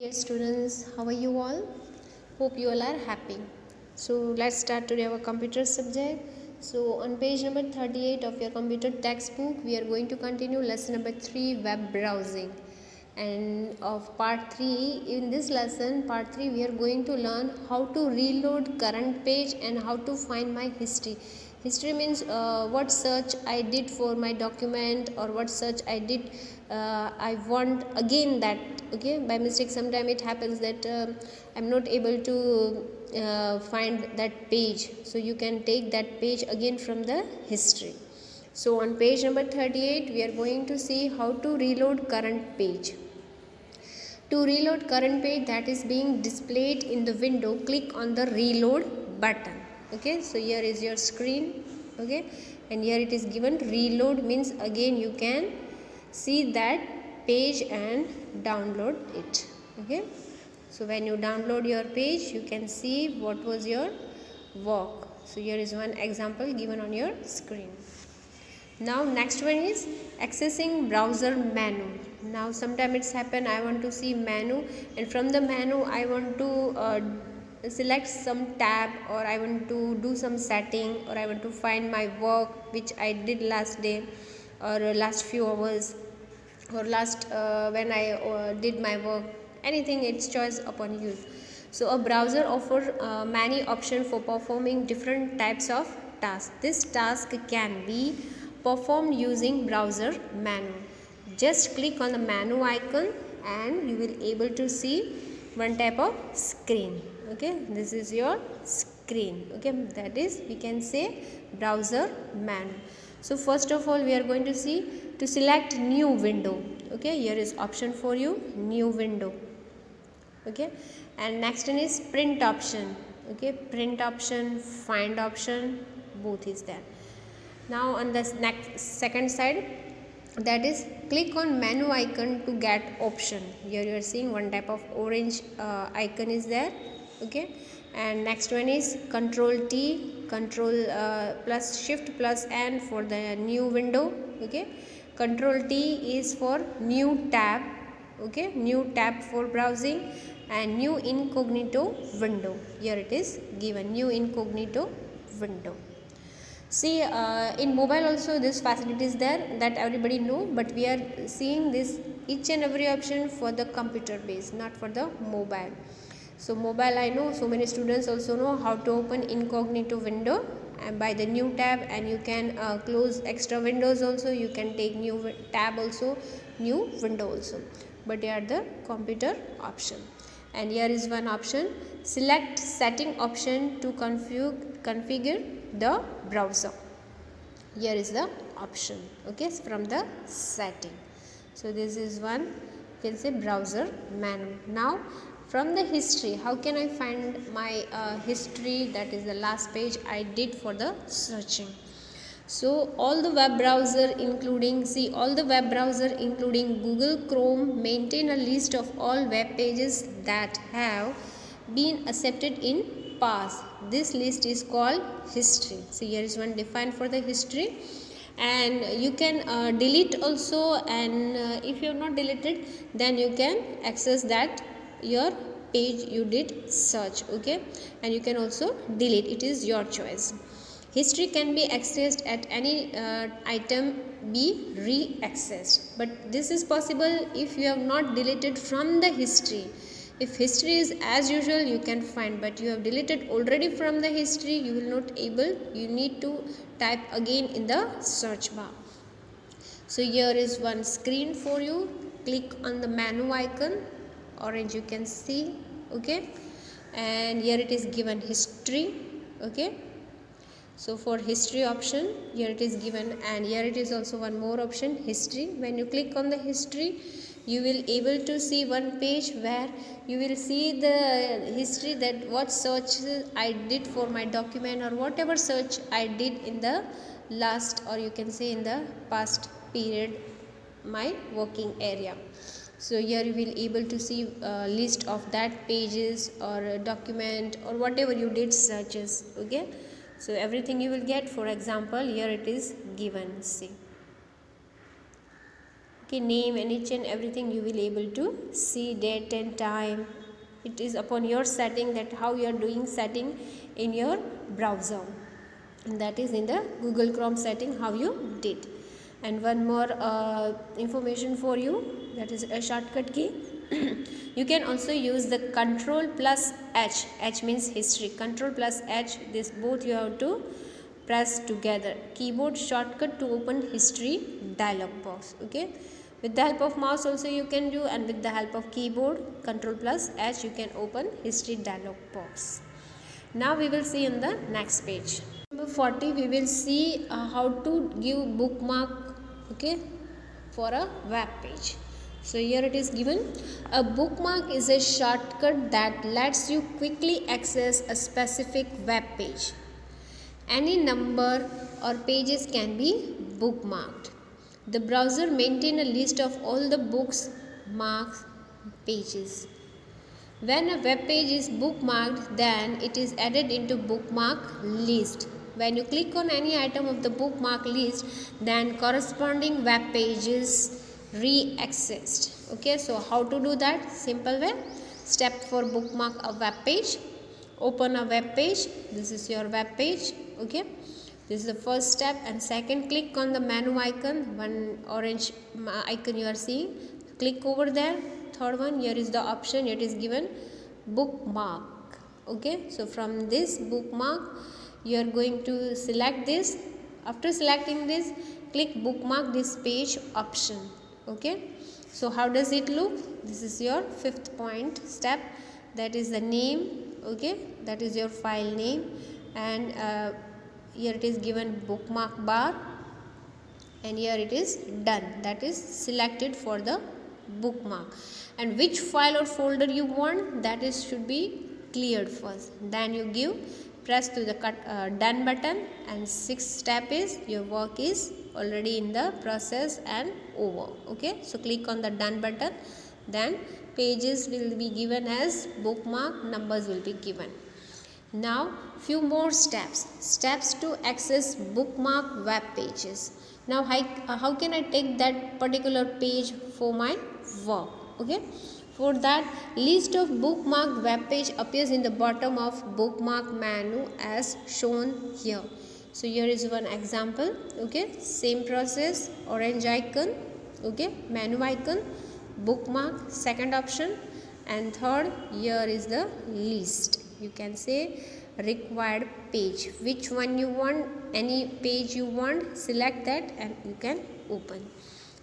Dear students, how are you all? Hope you all are happy. So let's start today our computer subject. So on page number 38 of your computer textbook, we are going to continue lesson number 3, web browsing. And of part 3, in this lesson, part 3, we are going to learn how to reload current page and how to find my history. History means what search I did for my document or what search I did. I want again that, okay, by mistake sometime it happens that I'm not able to find that page, so you can take that page again from the history. So on page number 38 we are going to see how to reload current page. To reload current page that is being displayed in the window, click on the reload button. Okay, so here is your screen. Okay, and here it is given reload means again you can see that page and download it. Okay, so when you download your page you can see what was your work. So here is one example given on your screen. Now next one is accessing browser menu. Now sometime it's happen I want to see menu, and from the menu I want to select some tab, or I want to do some setting, or I want to find my work which I did last day or last few hours, or last when I did my work. Anything, it's choice upon you. So a browser offers many options for performing different types of tasks. This task can be performed using browser menu. Just click on the menu icon and you will able to see one type of screen. Okay, this is your screen. Okay, that is we can say browser menu. So first of all we are going to see to select new window. Okay, here is option for you, new window. Okay, and next one is print option. Okay, print option, find option, both is there. Now on the next second side, that is click on menu icon to get option. Here you are seeing one type of orange icon is there. Okay, and next one is control T, control plus shift plus N for the new window. Okay, control T is for new tab. Okay, new tab for browsing, and new incognito window. Here it is given, new incognito window. See, in mobile also this facility is there, that everybody know, but we are seeing this each and every option for the computer base, not for the mobile. So mobile I know, so many students also know how to open incognito window and by the new tab, and you can close extra windows also, you can take new tab also, new window also, but here are the computer option. And here is one option, select setting option to configure the browser. Here is the option, okay, from the setting. So this is one, you can say browser menu. Now from the history, how can I find my history, that is the last page I did for the searching. So all the web browser including, see, all the web browser including Google Chrome maintain a list of all web pages that have been accepted in past. This list is called history. So here is one defined for the history, and you can delete also, and if you have not deleted then you can access that your page you did search. Okay, and you can also delete, it is your choice. History can be accessed at any item be re-accessed, but this is possible if you have not deleted from the history. If history is as usual you can find, but you have deleted already from the history, you will not able, you need to type again in the search bar. So here is one screen for you, click on the menu icon, orange you can see. Okay, and here it is given history. Okay, so for history option here it is given, and here it is also one more option, history. When you click on the history you will able to see one page where you will see the history, that what search I did for my document, or whatever search I did in the last, or you can say in the past period, my working area. So here you will able to see a list of that pages or a document or whatever you did searches. Okay, so everything you will get. For example, here it is given, see. Okay, name and each and everything you will able to see, date and time. It is upon your setting that how you are doing setting in your browser, and that is in the Google Chrome setting how you did. And one more information for you, that is a shortcut key. You can also use the Control plus H. H means history. Control plus H, this both you have to press together. Keyboard shortcut to open history dialog box. Okay, with the help of mouse also you can do, and with the help of keyboard Control plus H you can open history dialog box. Now we will see in the next page. Number 40, we will see how to give bookmark, okay, for a web page. So here it is given, a bookmark is a shortcut that lets you quickly access a specific web page. Any number or pages can be bookmarked. The browser maintains a list of all the bookmarked pages. When a web page is bookmarked, then it is added into bookmark list. When you click on any item of the bookmark list, then corresponding web page is re-accessed. Okay, so how to do that? Simple way. Step for bookmark a web page. Open a web page. This is your web page. Okay, this is the first step. And second, click on the menu icon, one orange icon you are seeing. Click over there. Third one, here is the option, it is given bookmark. Okay, so from this bookmark you are going to select this. After selecting this, click bookmark this page option. Okay, so how does it look? This is your fifth point step, that is the name. Okay, that is your file name, and here it is given bookmark bar, and here it is done, that is selected for the bookmark. And which file or folder you want, that is should be cleared first, then you give press to the done button, and sixth step is your work is already in the process and over. Okay, so click on the done button, then pages will be given as bookmark, numbers will be given. Now few more steps to access bookmark web pages. Now how can I take that particular page for my work? Okay, for that, list of bookmarked web page appears in the bottom of bookmark menu as shown here. So here is one example. Okay, same process, orange icon, okay, menu icon, bookmark, second option, and third, here is the list. You can say required page, which one you want, any page you want, select that and you can open.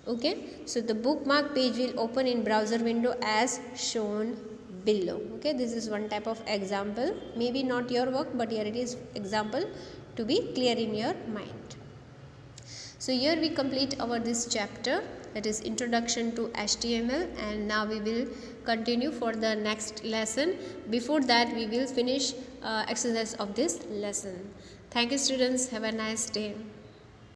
Okay, so the bookmark page will open in browser window as shown below. Okay, this is one type of example, maybe not your work, but here it is example to be clear in your mind. So here we complete our this chapter, that is introduction to HTML, and now we will continue for the next lesson. Before that, we will finish exercise of this lesson. Thank you students, have a nice day.